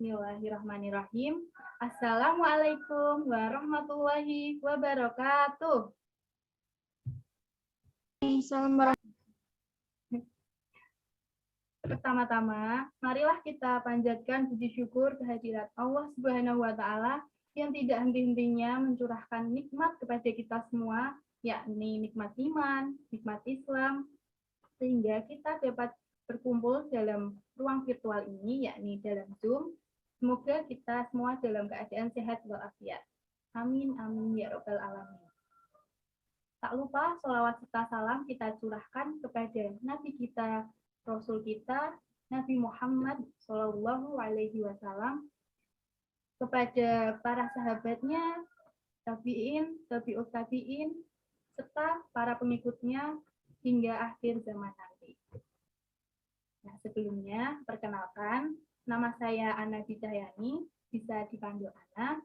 Bismillahirrahmanirrahim. Assalamualaikum warahmatullahi wabarakatuh. Pertama-tama, marilah kita panjatkan puji syukur kehadirat Allah Subhanahu wa Ta'ala yang tidak henti-hentinya mencurahkan nikmat kepada kita semua, yakni nikmat iman, nikmat Islam, sehingga kita dapat berkumpul dalam ruang virtual ini, yakni dalam Zoom. Semoga kita semua dalam keadaan sehat walafiat. Amin, amin, ya Rabbal Alamin. Tak lupa sholawat serta salam kita curahkan kepada Nabi kita, Rasul kita, Nabi Muhammad Shallallahu Alaihi Wasallam, kepada para sahabatnya, tabiin, tabiut tabiin, serta para pengikutnya hingga akhir zaman nanti. Nah, sebelumnya, perkenalkan, nama saya Ana Cahyani, bisa dipanggil Ana.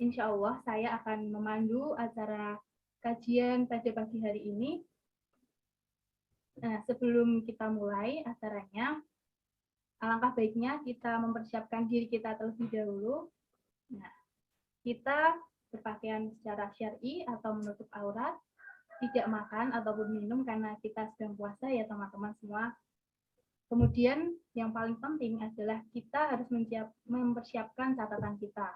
Insya Allah saya akan memandu acara kajian pada pagi hari ini. Nah, sebelum kita mulai acaranya, alangkah baiknya kita mempersiapkan diri kita terlebih dahulu. Nah, kita berpakaian secara syar'i atau menutup aurat, tidak makan ataupun minum karena kita sedang puasa ya teman-teman semua. Kemudian yang paling penting adalah kita harus mempersiapkan catatan kita.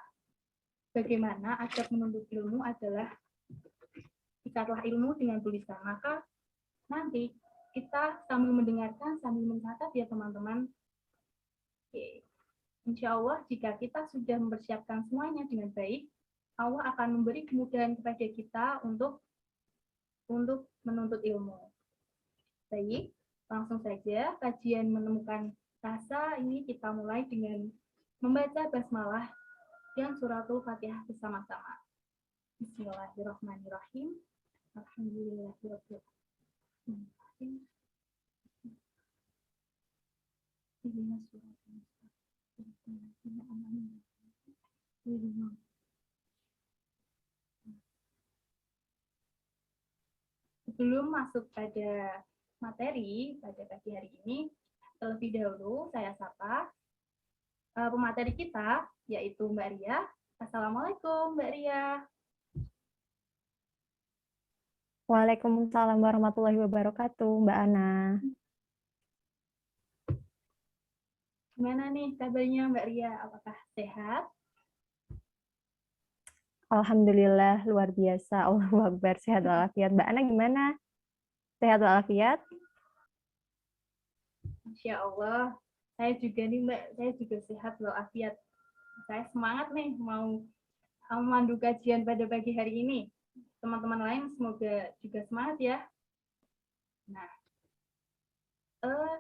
Bagaimana adab menuntut ilmu adalah ikatlah ilmu dengan tulisan. Maka nanti kita sambil mendengarkan, sambil mencatat ya teman-teman. Oke. Insya Allah jika kita sudah mempersiapkan semuanya dengan baik, Allah akan memberi kemudahan kepada kita untuk menuntut ilmu. Baik, langsung saja kajian menemukan rasa ini kita mulai dengan membaca basmalah dan suratul Fatihah bersama-sama. Bismillahirrahmanirrahim. Alhamdulillahirabbil alamin. Sebelum masuk pada materi pada pagi hari ini, terlebih dahulu saya sapa pemateri kita, yaitu Mbak Ria. Assalamualaikum, Mbak Ria. Waalaikumsalam warahmatullahi wabarakatuh, Mbak Ana. Gimana nih kabarnya Mbak Ria? Apakah sehat? Alhamdulillah, luar biasa. Allahu Akbar, sehat walafiat. Mbak Ana gimana? Sehat walafiat? Masya Allah. Saya juga nih Mbak, saya juga sehat walafiat. Saya semangat nih mau memandu kajian pada pagi hari ini. Teman-teman lain semoga juga semangat ya. Nah,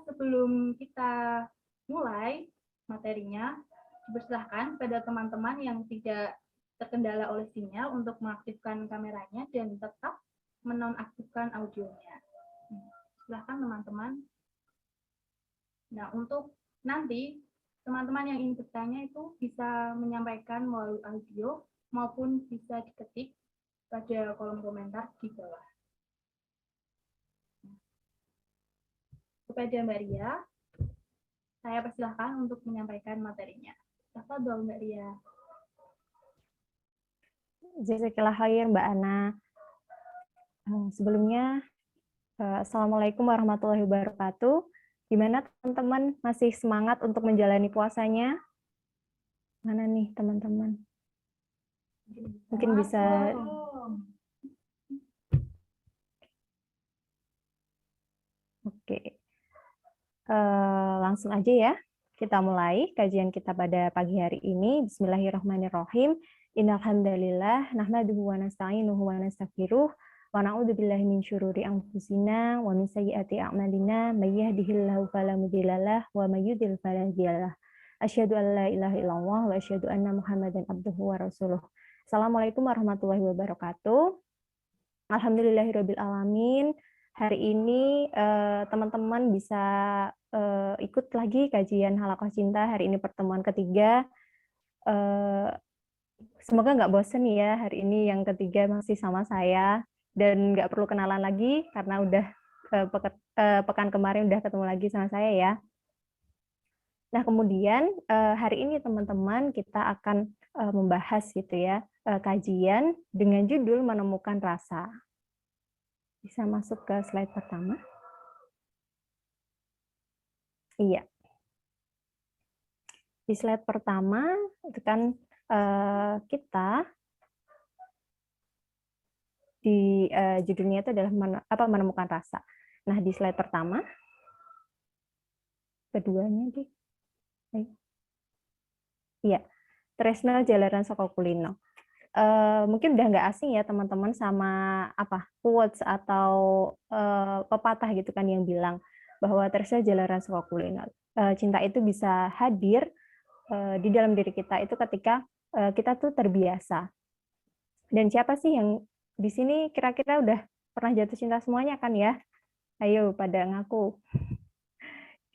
sebelum kita mulai materinya, dipersilahkan pada teman-teman yang tidak terkendala oleh sinyal untuk mengaktifkan kameranya dan tetap menonaktifkan audionya. Silahkan teman-teman. Nah, untuk nanti teman-teman yang ingin bertanya itu bisa menyampaikan melalui audio maupun bisa diketik pada kolom komentar di bawah. Kepada Mbak Ria, saya persilahkan untuk menyampaikan materinya. Tafadhol Mbak Ria. Jazakallah khair, Mbak Ana. Sebelumnya, Assalamualaikum warahmatullahi wabarakatuh. Gimana teman-teman? Masih semangat untuk menjalani puasanya? Mana nih teman-teman? Mungkin bisa... Oke. Langsung aja ya. Kita mulai kajian kita pada pagi hari ini. Bismillahirrahmanirrahim. Innal hamdalillah nahmaduhu wa nasta'inuhu wa nastaghfiruh wa na'udzubillahi min syururi anfusina wa min sayyiati a'malina may yahdihillahu fala mudhillalah wa may yudhlil fala hadiyalah. Asyhadu an la ilaha illallah wa asyhadu anna Muhammadan abduhu wa rasuluh. Assalamualaikum warahmatullahi wabarakatuh. Alhamdulillahirabbil alamin. Hari ini teman-teman bisa ikut lagi kajian Halaqah Cinta. Hari ini pertemuan ketiga. Semoga nggak bosen ya, hari ini yang ketiga masih sama saya. Dan nggak perlu kenalan lagi, karena udah pekan kemarin udah ketemu lagi sama saya ya. Nah, kemudian hari ini teman-teman kita akan membahas gitu ya, kajian dengan judul menemukan rasa. Bisa masuk ke slide pertama. Iya. Di slide pertama itu kan kita di judulnya itu adalah menemukan rasa. Nah, di slide pertama, keduanya deh. Iya, Tresna Jalaran Saka Kulino. Mungkin udah nggak asing ya teman-teman sama apa quotes atau pepatah gitu kan yang bilang bahwa Tresna Jalaran Saka Kulino. Cinta itu bisa hadir di dalam diri kita itu ketika kita tuh terbiasa. Dan siapa sih yang di sini kira-kira udah pernah jatuh cinta semuanya kan ya? Ayo pada ngaku.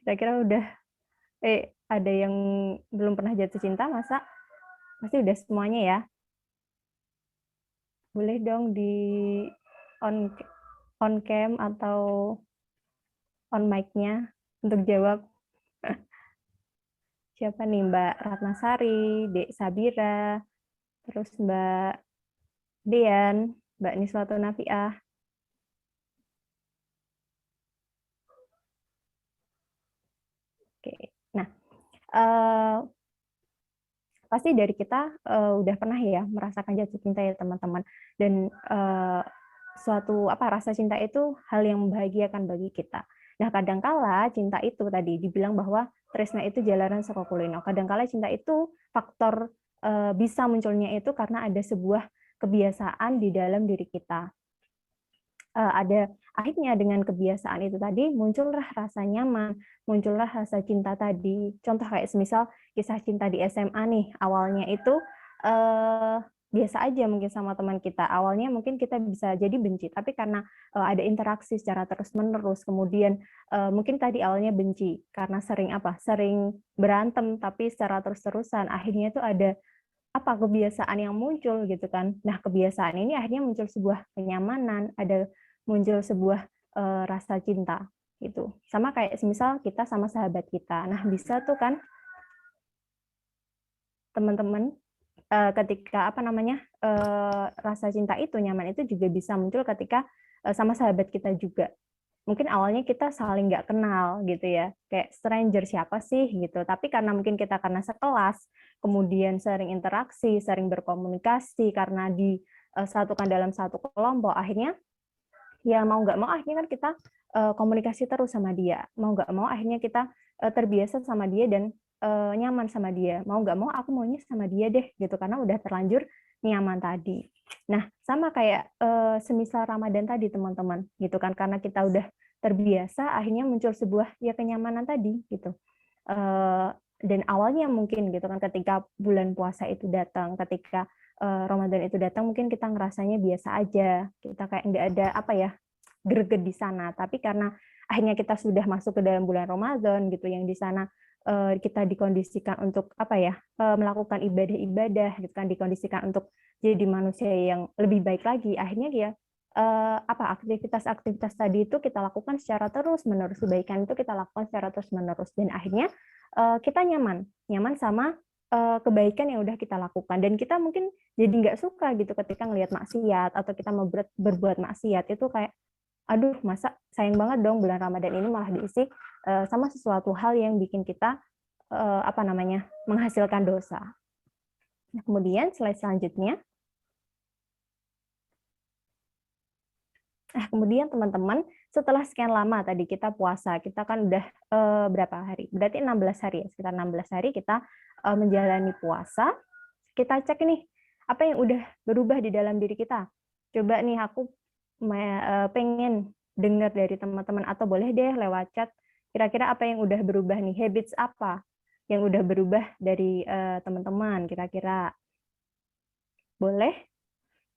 Kira-kira udah ada yang belum pernah jatuh cinta masa? Pasti udah semuanya ya. Boleh dong di on cam atau on mic-nya untuk jawab. Siapa nih? Mbak Ratnasari, Dek Sabira, terus Mbak Dian, Mbak Niswatun Nafiah. Oke. Nah, pasti dari kita udah pernah ya merasakan jatuh cinta ya teman-teman. Dan suatu rasa cinta itu hal yang membahagiakan bagi kita. Nah, kadangkala cinta itu tadi dibilang bahwa tresna itu jalanan saka kulino. Kadangkala cinta itu faktor bisa munculnya itu karena ada sebuah kebiasaan di dalam diri kita. Ada akhirnya dengan kebiasaan itu tadi muncullah rasa nyaman, muncullah rasa cinta tadi. Contoh kayak semisal kisah cinta di SMA nih, awalnya itu biasa aja mungkin sama teman kita. Awalnya mungkin kita bisa jadi benci, tapi karena ada interaksi secara terus-menerus, kemudian mungkin tadi awalnya benci karena sering berantem, tapi secara terus-terusan. Akhirnya itu ada kebiasaan yang muncul gitu kan. Nah, kebiasaan ini akhirnya muncul sebuah kenyamanan, ada muncul sebuah rasa cinta gitu. Sama kayak semisal kita sama sahabat kita. Nah, bisa tuh kan teman-teman ketika rasa cinta itu nyaman itu juga bisa muncul ketika sama sahabat kita juga. Mungkin awalnya kita saling nggak kenal gitu ya, kayak stranger siapa sih gitu. Tapi karena mungkin kita karena sekelas, kemudian sering interaksi, sering berkomunikasi, karena disatukan dalam satu kelompok, akhirnya ya mau nggak mau akhirnya kan kita komunikasi terus sama dia. Mau nggak mau akhirnya kita terbiasa sama dia dan nyaman sama dia. Mau nggak mau aku maunya sama dia deh gitu karena udah terlanjur nyaman tadi. Nah, sama kayak semisal Ramadan tadi teman-teman gitu kan karena kita udah terbiasa akhirnya muncul sebuah ya kenyamanan tadi gitu. Dan awalnya mungkin gitu kan ketika bulan puasa itu datang, ketika Ramadan itu datang mungkin kita ngerasanya biasa aja, kita kayak nggak ada greget di sana. Tapi karena akhirnya kita sudah masuk ke dalam bulan Ramadan gitu, yang di sana kita dikondisikan untuk melakukan ibadah-ibadah gitu kan, dikondisikan untuk jadi manusia yang lebih baik lagi. Akhirnya dia aktivitas-aktivitas tadi itu kita lakukan secara terus-menerus, kebaikan itu kita lakukan secara terus-menerus dan akhirnya kita nyaman sama kebaikan yang udah kita lakukan dan kita mungkin jadi nggak suka gitu ketika ngelihat maksiat atau kita mau berbuat maksiat itu kayak aduh masa sayang banget dong bulan Ramadan ini malah diisi sama sesuatu hal yang bikin kita menghasilkan dosa. Nah, kemudian slide selanjutnya. Nah, kemudian teman-teman, setelah sekian lama tadi kita puasa, kita kan udah berapa hari? Berarti 16 hari ya, sekitar 16 hari kita menjalani puasa. Kita cek nih, apa yang udah berubah di dalam diri kita. Coba nih aku pengen dengar dari teman-teman atau boleh deh lewat chat, kira-kira apa yang udah berubah nih, habits apa yang udah berubah dari teman-teman kira-kira. Boleh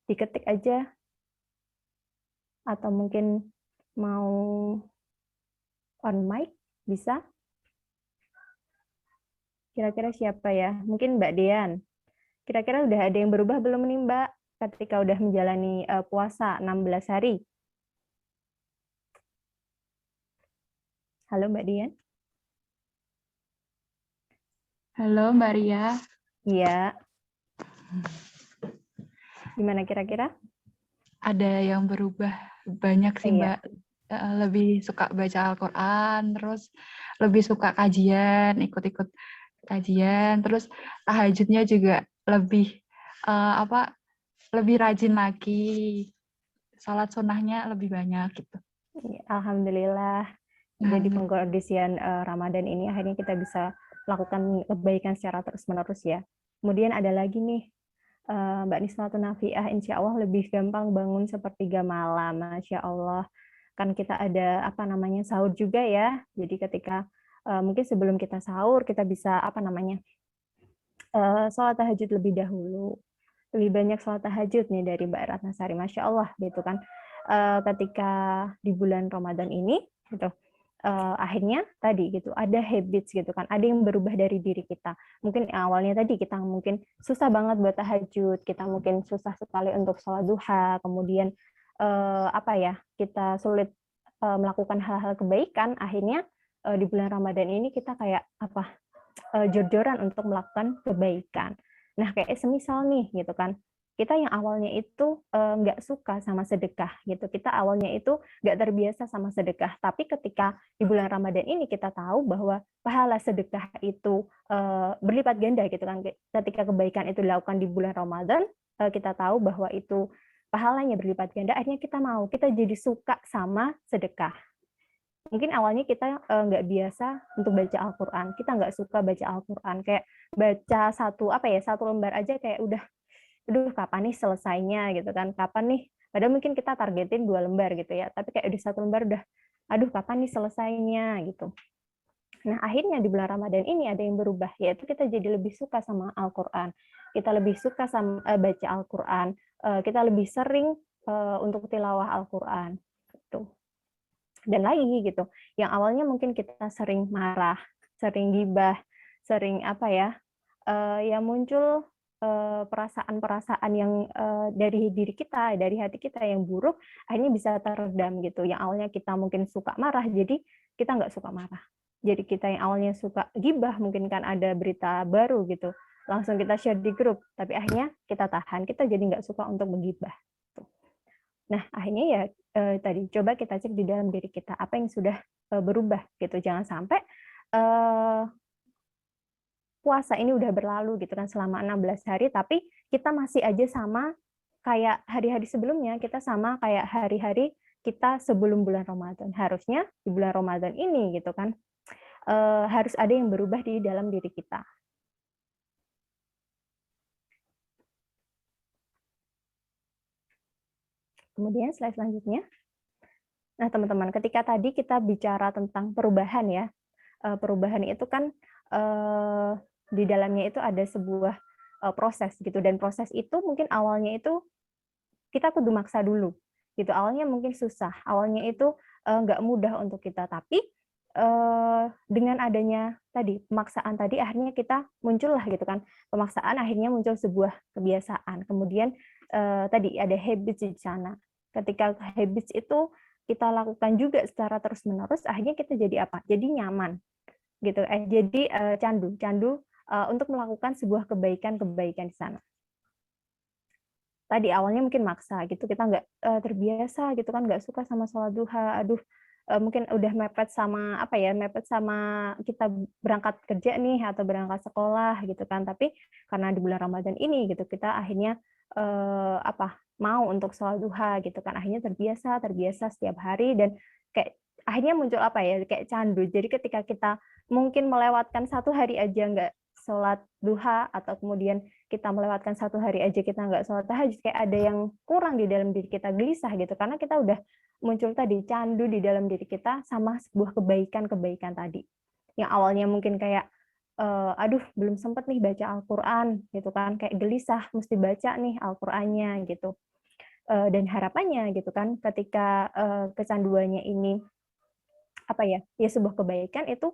diketik aja atau mungkin mau on mic bisa? Kira-kira siapa ya? Mungkin Mbak Dian. Kira-kira udah ada yang berubah belum nih Mbak ketika udah menjalani puasa 16 hari? Halo Mbak Dian. Halo Mbak Ria. Iya. Gimana kira-kira? Ada yang berubah banyak sih Iya. Mbak. Lebih suka baca Al-Quran, terus lebih suka kajian, ikut-ikut kajian, terus tahajudnya juga lebih lebih rajin lagi. Salat sunnahnya lebih banyak gitu. Alhamdulillah. Jadi pengkondisian Ramadan ini akhirnya kita bisa lakukan kebaikan secara terus-menerus ya. Kemudian ada lagi nih, Mbak Nismatun Nafiah, insya Allah lebih gampang bangun sepertiga malam, Masya Allah. Kan kita ada sahur juga ya. Jadi ketika mungkin sebelum kita sahur kita bisa sholat tahajud lebih dahulu. Lebih banyak sholat tahajud nih dari Mbak Ratnasari, Masya Allah gitu kan. Ketika di bulan Ramadan ini gitu, akhirnya tadi gitu ada habits gitu kan, ada yang berubah dari diri kita. Mungkin awalnya tadi kita mungkin susah banget buat tahajud, kita mungkin susah sekali untuk sholat duha, kemudian kita sulit melakukan hal-hal kebaikan. Akhirnya di bulan Ramadan ini kita kayak jor-joran untuk melakukan kebaikan. Nah kayak semisal nih gitu kan, kita yang awalnya itu nggak suka sama sedekah gitu, kita awalnya itu nggak terbiasa sama sedekah, tapi ketika di bulan Ramadan ini kita tahu bahwa pahala sedekah itu berlipat ganda gitu kan, ketika kebaikan itu dilakukan di bulan Ramadan, kita tahu bahwa itu pahalanya berlipat ganda, akhirnya kita jadi suka sama sedekah. Mungkin awalnya kita nggak biasa untuk baca Al-Quran, kita nggak suka baca Al-Quran, kayak baca satu lembar aja kayak udah, aduh kapan nih selesainya gitu kan, kapan nih, padahal mungkin kita targetin 2 lembar gitu ya, tapi kayak udah 1 lembar udah, aduh kapan nih selesainya gitu. Nah akhirnya di bulan Ramadan ini ada yang berubah, yaitu kita jadi lebih suka sama Al-Quran, kita lebih suka sama baca Al-Quran, kita lebih sering untuk tilawah Al-Quran gitu. Dan lagi gitu, yang awalnya mungkin kita sering marah, sering gibah, sering ya muncul perasaan-perasaan yang dari diri kita, dari hati kita yang buruk, akhirnya bisa teredam gitu. Yang awalnya kita mungkin suka marah, jadi kita nggak suka marah. Jadi kita yang awalnya suka gibah, mungkin kan ada berita baru gitu, langsung kita share di grup, tapi akhirnya kita tahan, kita jadi nggak suka untuk menggibah. Nah, akhirnya ya tadi coba kita cek di dalam diri kita apa yang sudah berubah gitu. Jangan sampai puasa ini udah berlalu gitu kan selama 16 hari tapi kita masih aja sama kayak hari-hari sebelumnya, kita sama kayak hari-hari kita sebelum bulan Ramadan. Harusnya di bulan Ramadan ini gitu kan harus ada yang berubah di dalam diri kita. Kemudian slide selanjutnya. Nah, teman-teman, ketika tadi kita bicara tentang perubahan ya, perubahan itu kan di dalamnya itu ada sebuah proses gitu, dan proses itu mungkin awalnya itu kita kudu maksa dulu gitu. Awalnya mungkin susah, awalnya itu nggak mudah untuk kita, tapi dengan adanya tadi pemaksaan tadi akhirnya kita muncullah gitu kan, pemaksaan akhirnya muncul sebuah kebiasaan. Kemudian tadi ada habits di sana. Ketika habits itu kita lakukan juga secara terus-menerus, akhirnya kita jadi apa? Jadi nyaman gitu. Jadi candu untuk melakukan sebuah kebaikan di sana. Tadi awalnya mungkin maksa gitu, kita nggak terbiasa gitu kan, nggak suka sama sholat duha, aduh mungkin udah mepet sama kita berangkat kerja nih atau berangkat sekolah gitu kan, tapi karena di bulan Ramadan ini gitu kita akhirnya mau untuk sholat duha gitu kan, akhirnya terbiasa setiap hari, dan kayak akhirnya muncul kayak candu. Jadi ketika kita mungkin melewatkan 1 hari aja nggak sholat duha, atau kemudian kita melewatkan 1 hari aja kita nggak sholat tahajud, kayak ada yang kurang di dalam diri kita, gelisah gitu, karena kita udah muncul tadi candu di dalam diri kita sama sebuah kebaikan tadi. Yang awalnya mungkin kayak aduh belum sempat nih baca Al-Quran gitu kan, kayak gelisah mesti baca nih Al-Qurannya gitu. Dan harapannya gitu kan ketika kecanduannya ini ya sebuah kebaikan itu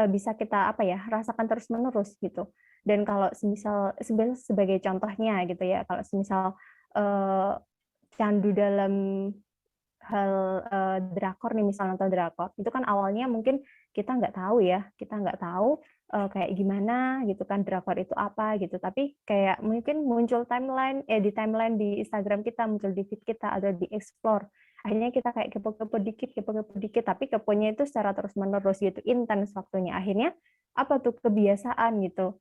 bisa kita rasakan terus-menerus gitu. Dan kalau semisal sebagai contohnya gitu ya, kalau semisal candu dalam drakor nih, misal nonton drakor, itu kan awalnya mungkin kita nggak tahu ya, kita nggak tahu kayak gimana gitu kan drakor itu apa gitu, tapi kayak mungkin muncul di timeline di Instagram kita, muncul di feed kita atau di explore, akhirnya kita kayak kepo-kepo dikit, tapi keponya itu secara terus-menerus gitu, intens waktunya, akhirnya apa tuh kebiasaan gitu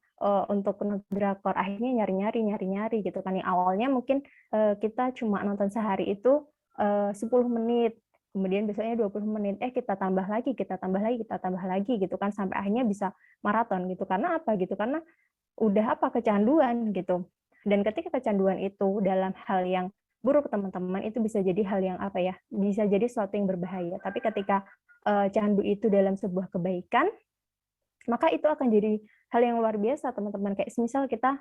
untuk nonton drakor, akhirnya nyari-nyari gitu kan, yang awalnya mungkin kita cuma nonton sehari itu 10 menit, kemudian besoknya 20 menit, kita tambah lagi gitu kan, sampai akhirnya bisa maraton gitu. Karena apa gitu? Karena udah kecanduan gitu. Dan ketika kecanduan itu dalam hal yang buruk teman-teman, itu bisa jadi hal yang bisa jadi sesuatu yang berbahaya. Tapi ketika candu itu dalam sebuah kebaikan, maka itu akan jadi hal yang luar biasa teman-teman. Kayak misal kita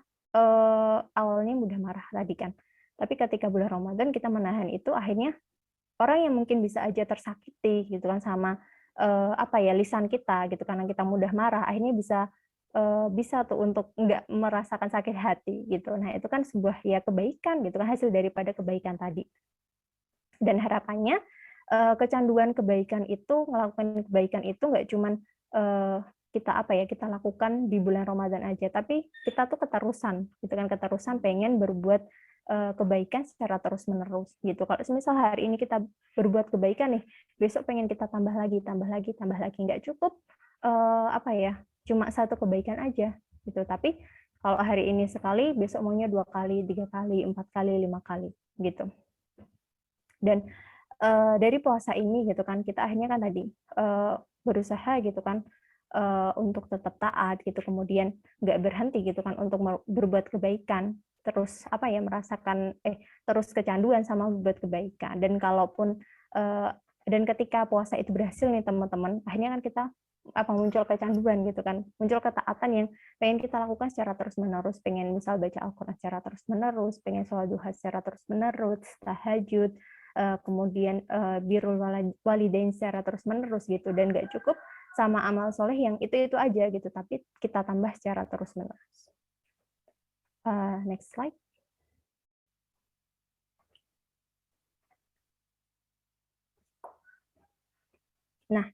awalnya mudah marah tadi kan, tapi ketika bulan Ramadan kita menahan itu, akhirnya orang yang mungkin bisa aja tersakiti gitu kan sama lisan kita gitu, karena kita mudah marah, akhirnya bisa tuh untuk nggak merasakan sakit hati gitu. Nah itu kan sebuah ya kebaikan gitu kan, hasil daripada kebaikan tadi. Dan harapannya kecanduan kebaikan itu, melakukan kebaikan itu nggak cuman kita lakukan di bulan Ramadan aja, tapi kita tuh keterusan pengen berbuat kebaikan secara terus-menerus gitu. Kalau misal hari ini kita berbuat kebaikan nih, besok pengen kita tambah lagi, nggak cukup cuma satu kebaikan aja gitu. Tapi kalau hari ini sekali, besok maunya 2 kali, 3 kali, 4 kali, 5 kali gitu. Dan dari puasa ini gitu kan, kita akhirnya kan tadi berusaha gitu kan untuk tetap taat gitu, kemudian nggak berhenti gitu kan untuk berbuat kebaikan, terus merasakan terus kecanduan sama berbuat kebaikan. Dan kalaupun dan ketika puasa itu berhasil nih teman-teman, akhirnya kan kita muncul kecanduan gitu kan, muncul ketaatan yang pengen kita lakukan secara terus-menerus, pengen misal baca Al-Quran secara terus-menerus, pengen sholat duha secara terus-menerus, tahajud, kemudian birrul walidain secara terus-menerus gitu, dan nggak cukup sama amal soleh yang itu aja gitu, tapi kita tambah secara terus-menerus. Next slide. Nah,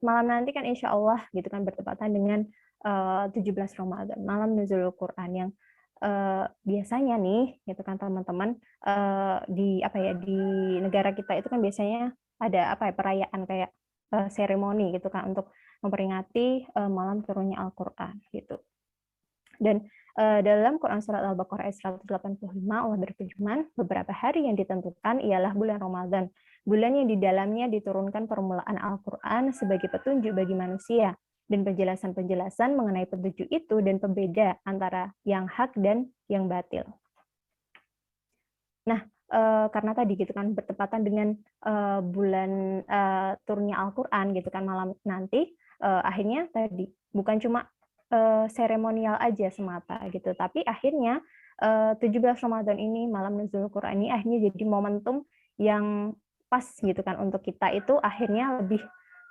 malam nanti kan insya Allah gitu kan bertepatan dengan 17 Ramadan, malam nuzulul Quran, yang biasanya nih gitu kan teman-teman, di negara kita itu kan biasanya ada perayaan kayak seremoni gitu kan untuk memperingati malam turunnya Al-Qur'an gitu. Dan dalam Quran surat Al-Baqarah ayat 185 Allah berfirman, beberapa hari yang ditentukan ialah bulan Ramadan, bulan yang di dalamnya diturunkan permulaan Al-Qur'an sebagai petunjuk bagi manusia, dan penjelasan-penjelasan mengenai petunjuk itu dan pembeda antara yang hak dan yang batil. Nah, karena tadi gitu kan bertepatan dengan bulan turunnya Al-Qur'an gitu kan malam nanti, akhirnya tadi bukan cuma seremonial aja semata gitu, tapi akhirnya 17 Ramadan ini, malam nuzul Quran ini akhirnya jadi momentum yang pas gitu kan untuk kita itu akhirnya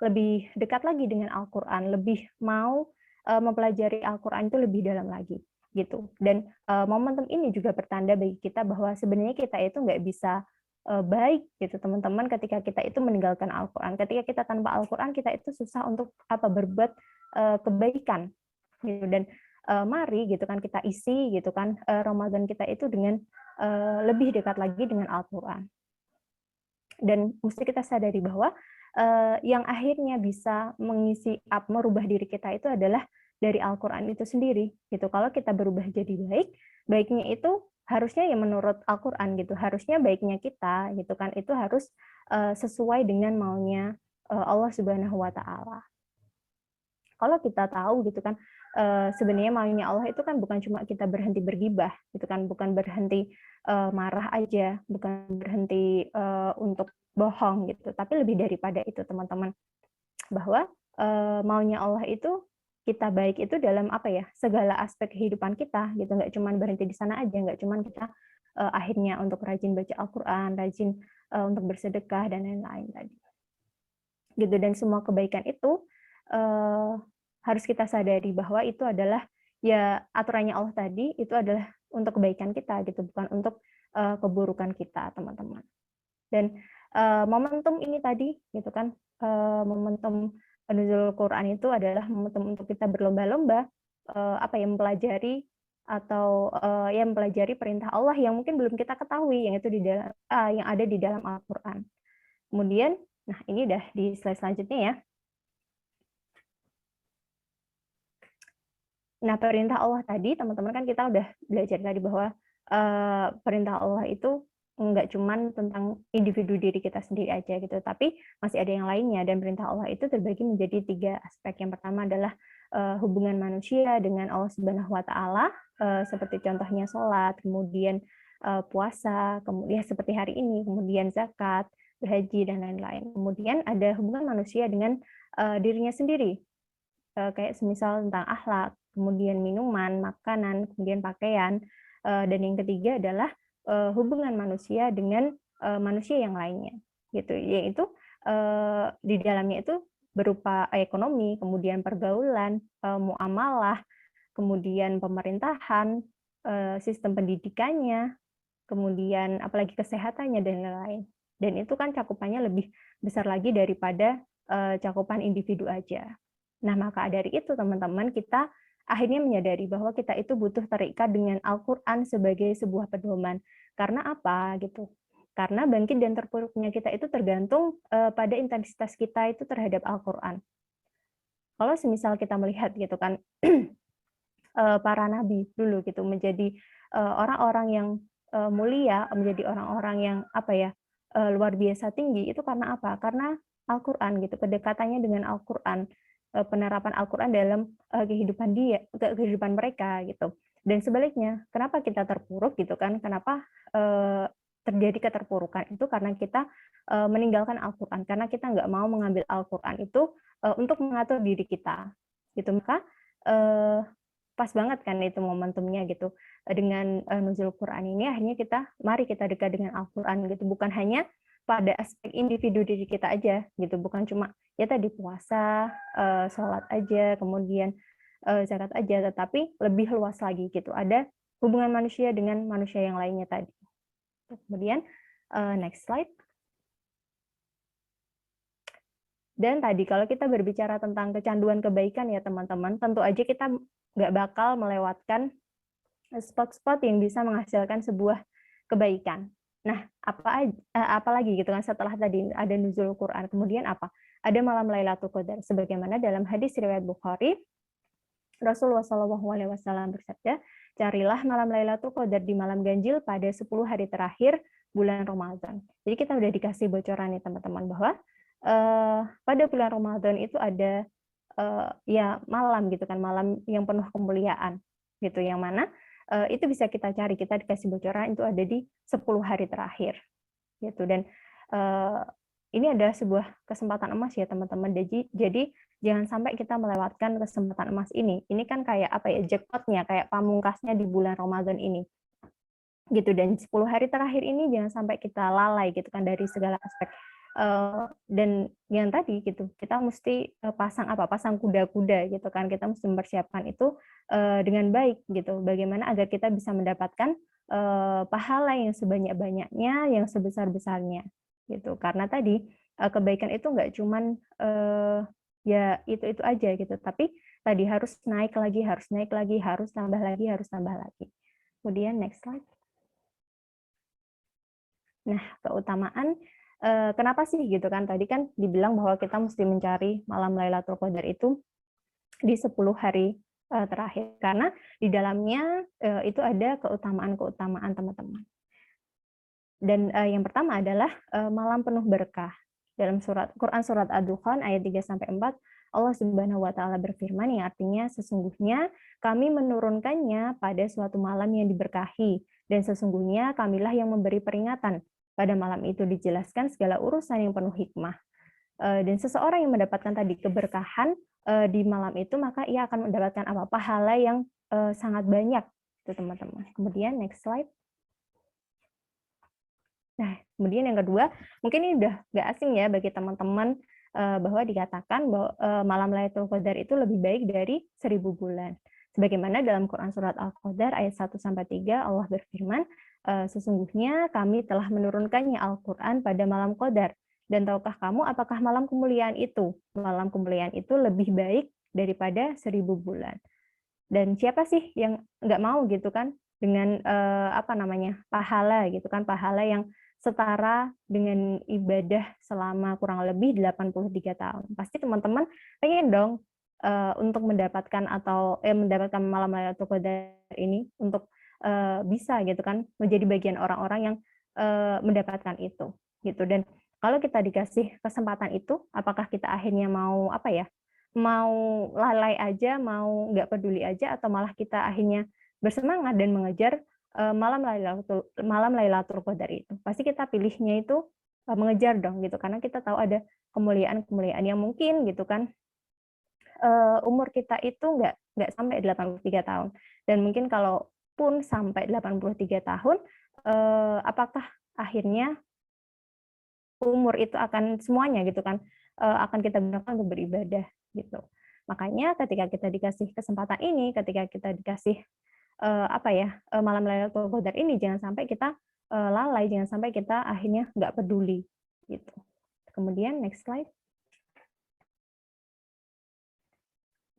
lebih dekat lagi dengan Al-Quran, lebih mau mempelajari Al-Quran itu lebih dalam lagi gitu. Dan momentum ini juga bertanda bagi kita bahwa sebenarnya kita itu nggak bisa baik gitu teman-teman ketika kita itu meninggalkan Al-Quran. Ketika kita tanpa Al-Quran, kita itu susah untuk berbuat kebaikan gitu. Dan mari gitu kan kita isi gitu kan Ramadan kita itu dengan lebih dekat lagi dengan Al-Quran. Dan mesti kita sadari bahwa yang akhirnya bisa merubah diri kita itu adalah dari Al-Quran itu sendiri gitu. Kalau kita berubah jadi baik, baiknya itu harusnya ya menurut Al-Quran gitu, harusnya baiknya kita gitu kan itu harus sesuai dengan maunya Allah Subhanahu wa Ta'ala. Kalau kita tahu gitu kan sebenarnya maunya Allah itu kan bukan cuma kita berhenti bergibah gitu kan, bukan berhenti marah aja, bukan berhenti untuk bohong gitu, tapi lebih daripada itu teman-teman, bahwa maunya Allah itu kita baik itu dalam segala aspek kehidupan kita gitu, nggak cuma berhenti di sana aja, nggak cuma kita akhirnya untuk rajin baca Al-Quran, rajin untuk bersedekah dan lain-lain tadi gitu. Dan semua kebaikan itu harus kita sadari bahwa itu adalah ya aturannya Allah tadi, itu adalah untuk kebaikan kita gitu, bukan untuk keburukan kita teman-teman. Dan momentum ini tadi gitu kan, momentum nuzul Quran itu adalah momentum untuk kita berlomba-lomba mempelajari atau mempelajari perintah Allah yang mungkin belum kita ketahui, yang itu di dalam yang ada di dalam Al-Qur'an. Kemudian, nah ini udah di slide selanjutnya ya. Nah, perintah Allah tadi, teman-teman kan kita udah belajar tadi bahwa perintah Allah itu nggak cuman tentang individu diri kita sendiri aja gitu, tapi masih ada yang lainnya. Dan perintah Allah itu terbagi menjadi 3 aspek. Yang pertama adalah hubungan manusia dengan Allah Subhanahu Wa Taala, seperti contohnya sholat, kemudian puasa, kemudian seperti hari ini, kemudian zakat, berhaji dan lain-lain. Kemudian ada hubungan manusia dengan dirinya sendiri, kayak semisal tentang akhlak, kemudian minuman, makanan, kemudian pakaian, dan yang ketiga adalah hubungan manusia dengan manusia yang lainnya, gitu. Yaitu di dalamnya itu berupa ekonomi, kemudian pergaulan, muamalah, kemudian pemerintahan, sistem pendidikannya, kemudian apalagi kesehatannya dan lain-lain. Dan itu kan cakupannya lebih besar lagi daripada cakupan individu aja. Nah, maka dari itu teman-teman, kita akhirnya menyadari bahwa kita itu butuh terikat dengan Al-Qur'an sebagai sebuah pedoman. Karena apa gitu? Karena bangkit dan terpuruknya kita itu tergantung pada intensitas kita itu terhadap Al-Qur'an. Kalau semisal kita melihat gitu kan para nabi dulu gitu menjadi orang-orang yang mulia, menjadi orang-orang yang luar biasa tinggi, itu karena apa? Karena Al-Qur'an gitu, kedekatannya dengan Al-Qur'an, penerapan Al-Qur'an dalam kehidupan mereka gitu. Dan sebaliknya, kenapa kita terpuruk gitu kan? Kenapa terjadi keterpurukan? Itu karena kita meninggalkan Al-Qur'an, karena kita nggak mau mengambil Al-Qur'an itu untuk mengatur diri kita gitu. Maka pas banget kan itu momentumnya gitu. Dengan nuzul Quran ini akhirnya mari kita dekat dengan Al-Qur'an gitu, bukan hanya pada aspek individu diri kita aja gitu, bukan cuma ya tadi puasa, sholat aja, kemudian zakat aja, tetapi lebih luas lagi gitu. Ada hubungan manusia dengan manusia yang lainnya tadi. Kemudian next slide. Dan tadi kalau kita berbicara tentang kecanduan kebaikan ya teman-teman, tentu aja kita nggak bakal melewatkan spot-spot yang bisa menghasilkan sebuah kebaikan. Nah, apa lagi gitu kan setelah tadi ada nuzul Quran, kemudian apa? Ada malam Lailatul Qadar. Sebagaimana dalam hadis riwayat Bukhari, Rasulullah SAW bersabda, carilah malam Lailatul Qadar di malam ganjil pada 10 hari terakhir bulan Ramadan. Jadi kita udah dikasih bocoran nih teman-teman bahwa pada bulan Ramadan itu ada malam gitu kan, malam yang penuh kemuliaan gitu, yang mana itu bisa kita cari, kita dikasih bocoran itu ada di 10 hari terakhir gitu. Dan ini adalah sebuah kesempatan emas ya teman-teman. Jadi jangan sampai kita melewatkan kesempatan emas ini. Ini kan kayak jackpotnya, kayak pamungkasnya di bulan Ramadan ini gitu. Dan 10 hari terakhir ini jangan sampai kita lalai gitu kan dari segala aspek. Dan yang tadi gitu, kita mesti pasang kuda-kuda gitu kan, kita mesti mempersiapkan itu dengan baik gitu, bagaimana agar kita bisa mendapatkan pahala yang sebanyak-banyaknya, yang sebesar-besarnya gitu. Karena tadi kebaikan itu nggak cuman ya itu aja gitu, tapi tadi harus naik lagi, harus tambah lagi. Kemudian next slide. Nah, keutamaan kenapa sih gitu kan, tadi kan dibilang bahwa kita mesti mencari malam Lailatul Qadar itu di 10 hari terakhir, karena di dalamnya itu ada keutamaan-keutamaan teman-teman. Dan yang pertama adalah malam penuh berkah. Dalam Quran surat Ad-Dukhan ayat 3-4, Allah Subhanahu wa taala berfirman yang artinya sesungguhnya kami menurunkannya pada suatu malam yang diberkahi, dan sesungguhnya kamilah yang memberi peringatan. Pada malam itu dijelaskan segala urusan yang penuh hikmah. Dan seseorang yang mendapatkan tadi keberkahan di malam itu, maka ia akan mendapatkan pahala yang sangat banyak, itu teman-teman. Kemudian next slide. Nah, kemudian yang kedua, mungkin ini udah nggak asing ya bagi teman-teman bahwa dikatakan bahwa malam Lailatul Qadar itu lebih baik dari 1000 bulan. Sebagaimana dalam Quran surat Al-Qadar ayat 1-3 Allah berfirman, sesungguhnya kami telah menurunkannya Al-Quran pada malam Qadar. Dan tahukah kamu apakah malam kemuliaan itu? Malam kemuliaan itu lebih baik daripada 1000 bulan. Dan siapa sih yang nggak mau gitu kan dengan pahala gitu kan, pahala yang setara dengan ibadah selama kurang lebih 83 tahun. Pasti teman-teman pengen dong untuk mendapatkan mendapatkan malam Lailatul Qadar ini untuk bisa gitu kan menjadi bagian orang-orang yang mendapatkan itu gitu. Dan kalau kita dikasih kesempatan itu, apakah kita akhirnya mau mau lalai aja, mau nggak peduli aja, atau malah kita akhirnya bersemangat dan mengejar malam Lailatul Qadar itu? Pasti kita pilihnya itu mengejar dong gitu, karena kita tahu ada kemuliaan-kemuliaan yang mungkin gitu kan umur kita itu nggak sampai 83 tahun. Dan mungkin kalaupun sampai 83 tahun, apakah akhirnya umur itu akan semuanya gitu kan akan kita gunakan untuk beribadah gitu. Makanya ketika kita dikasih kesempatan ini, ketika kita dikasih malam Lailatul Qadar ini, jangan sampai kita lalai, jangan sampai kita akhirnya nggak peduli gitu. Kemudian next slide.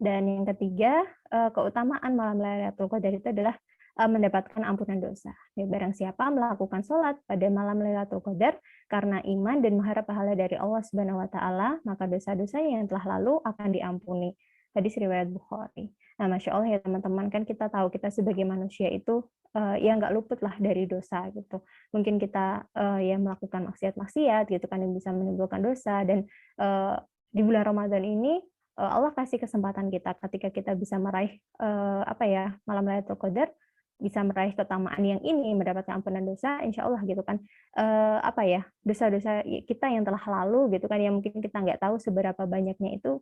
Dan yang ketiga, keutamaan malam Lailatul Qadar itu adalah mendapatkan ampunan dosa. Ya, barang siapa melakukan sholat pada malam Lailatul Qadar karena iman dan mengharap pahala dari Allah Subhanahu wa taala, maka dosa-dosanya yang telah lalu akan diampuni. Hadis riwayat Bukhari. Nah, Masya Allah ya teman-teman, kan kita tahu kita sebagai manusia itu ya nggak luput lah dari dosa gitu. Mungkin kita ya melakukan maksiat-maksiat gitu kan yang bisa menimbulkan dosa, dan di bulan Ramadan ini Allah kasih kesempatan kita ketika kita bisa meraih malam Lailatul Qadar, bisa meraih keutamaan yang ini, mendapatkan ampunan dosa, insya Allah gitu kan dosa-dosa kita yang telah lalu gitu kan, yang mungkin kita nggak tahu seberapa banyaknya itu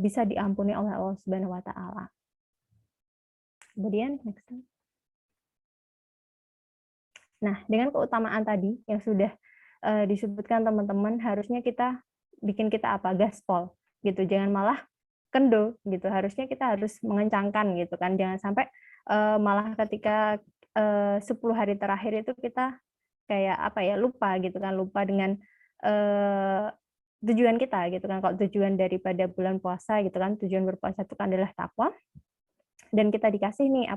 bisa diampuni oleh Allah Subhanahu wa taala. Kemudian next slide. Nah, dengan keutamaan tadi yang sudah disebutkan teman-teman, harusnya kita bikin kita gaspol gitu, jangan malah kendor gitu. Harusnya kita harus mengencangkan gitu kan, jangan sampai malah ketika 10 hari terakhir itu kita kayak lupa gitu kan, lupa dengan tujuan kita gitu kan. Kalau tujuan daripada bulan puasa gitu kan, tujuan berpuasa itu kan adalah takwa, dan kita dikasih nih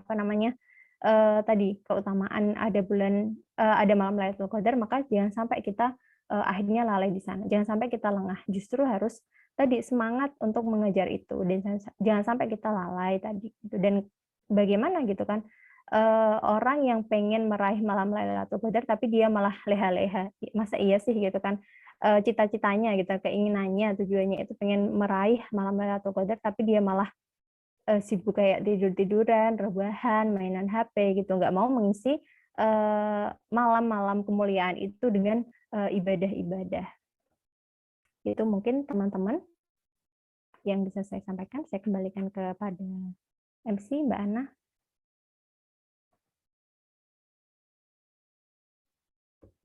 tadi keutamaan ada malam Lailatul Qadar, maka jangan sampai kita akhirnya lalai di sana, jangan sampai kita lengah, justru harus tadi semangat untuk mengejar itu, dan jangan sampai kita lalai tadi gitu. Dan bagaimana gitu kan orang yang pengen meraih malam Lailatul Qadar tapi dia malah leha-leha, masa iya sih gitu kan, cita-citanya gitu, keinginannya, tujuannya itu pengen meraih malam Lailatul Qadar tapi dia malah sibuk kayak tidur-tiduran, rebahan, mainan HP gitu, nggak mau mengisi malam-malam kemuliaan itu dengan ibadah-ibadah. Itu mungkin teman-teman yang bisa saya sampaikan. Saya kembalikan kepada MC, Mbak Ana.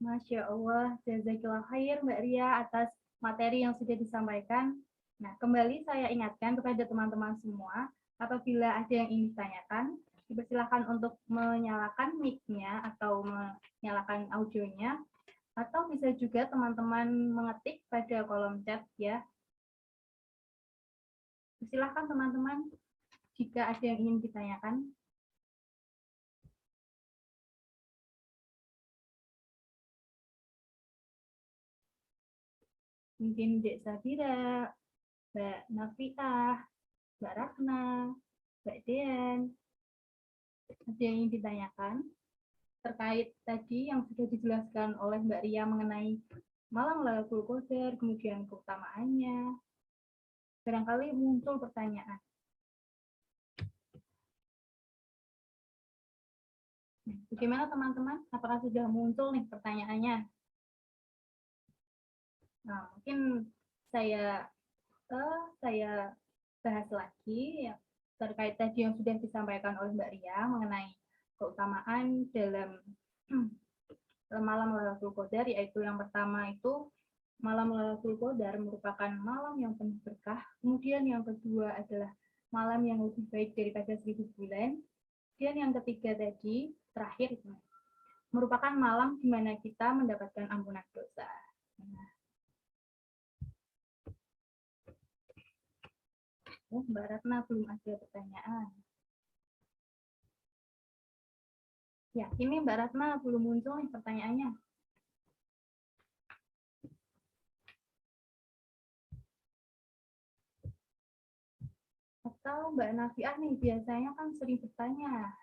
Masya Allah, jazakillah khair Mbak Ria atas materi yang sudah disampaikan. Nah, kembali saya ingatkan kepada teman-teman semua, apabila ada yang ingin ditanyakan, dipersilakan untuk menyalakan mic-nya atau menyalakan audionya, atau bisa juga teman-teman mengetik pada kolom chat ya. Silakan teman-teman jika ada yang ingin ditanyakan. Mungkin Dek Sabira, Mbak Nafiah, Mbak Rahna, Mbak Dean, ada yang ingin ditanyakan terkait tadi yang sudah dijelaskan oleh Mbak Ria mengenai malam Lailatul Qadar, kemudian keutamaannya. Barangkali muncul pertanyaan. Bagaimana teman-teman? Apakah sudah muncul nih pertanyaannya? Nah, mungkin saya bahas lagi ya, terkait tadi yang sudah disampaikan oleh Mbak Ria mengenai keutamaan dalam malam Lailatul Qadar, yaitu yang pertama itu malam Lailatul Qadar merupakan malam yang penuh berkah. Kemudian yang kedua adalah malam yang lebih baik daripada 1000 bulan. Dan yang ketiga tadi, terakhir, merupakan malam di mana kita mendapatkan ampunan dosa. Mbak Ratna belum ada pertanyaan. Ya, ini Mbak Ratna belum muncul nih pertanyaannya. Atau Mbak Nafiah nih, biasanya kan sering bertanya.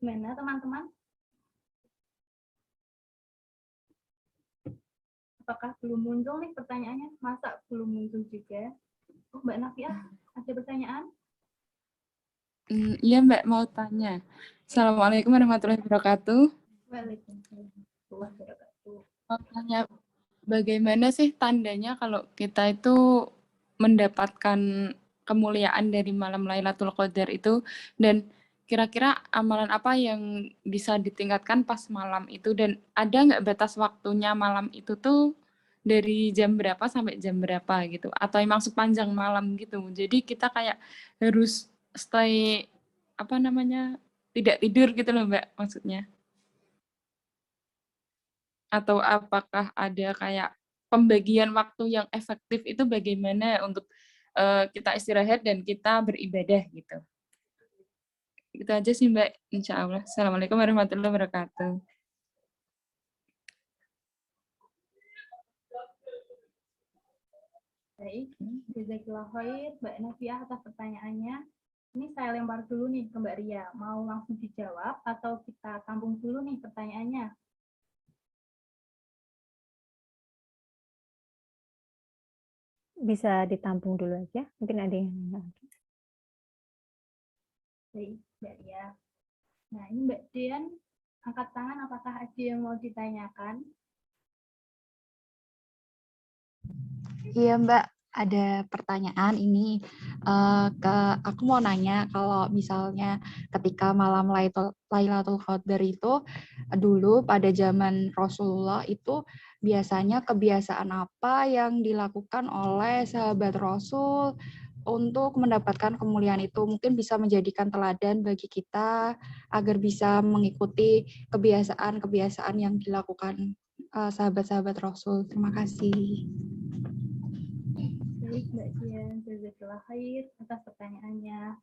Gimana teman-teman? Apakah belum muncul nih pertanyaannya? Masa belum muncul juga? Oh, Mbak Nafiah, ada pertanyaan? Iya Mbak, mau tanya. Assalamualaikum warahmatullahi wabarakatuh. Waalaikumsalam warahmatullahi wabarakatuh. Mau tanya, bagaimana sih tandanya kalau kita itu mendapatkan kemuliaan dari malam Lailatul Qadar itu, dan kira-kira amalan apa yang bisa ditingkatkan pas malam itu, dan ada nggak batas waktunya malam itu tuh dari jam berapa sampai jam berapa gitu, atau emang sepanjang malam gitu. Jadi kita kayak harus stay apa namanya, tidak tidur gitu loh Mbak maksudnya. Atau apakah ada kayak pembagian waktu yang efektif itu bagaimana untuk kita istirahat dan kita beribadah gitu. Itu aja sih Mbak, insya Allah. Assalamualaikum warahmatullahi wabarakatuh. Baik, jazakallah khair Mbak Nafiah atas pertanyaannya. Ini saya lempar dulu nih ke Mbak Ria. Mau langsung dijawab atau kita tampung dulu nih pertanyaannya? Bisa ditampung dulu aja, mungkin ada yang nanya. Baik, Mbak Ria. Nah, ini Mbak Dian angkat tangan, apakah ada yang mau ditanyakan? Iya Mbak, ada pertanyaan ini. Aku mau nanya kalau misalnya ketika malam Lailatul Qadar itu dulu pada zaman Rasulullah itu biasanya kebiasaan apa yang dilakukan oleh sahabat Rasul untuk mendapatkan kemuliaan itu, mungkin bisa menjadikan teladan bagi kita agar bisa mengikuti kebiasaan-kebiasaan yang dilakukan sahabat-sahabat Rasul. Terima kasih. Baik, Mbak Dian, jazakallah khair atas pertanyaannya.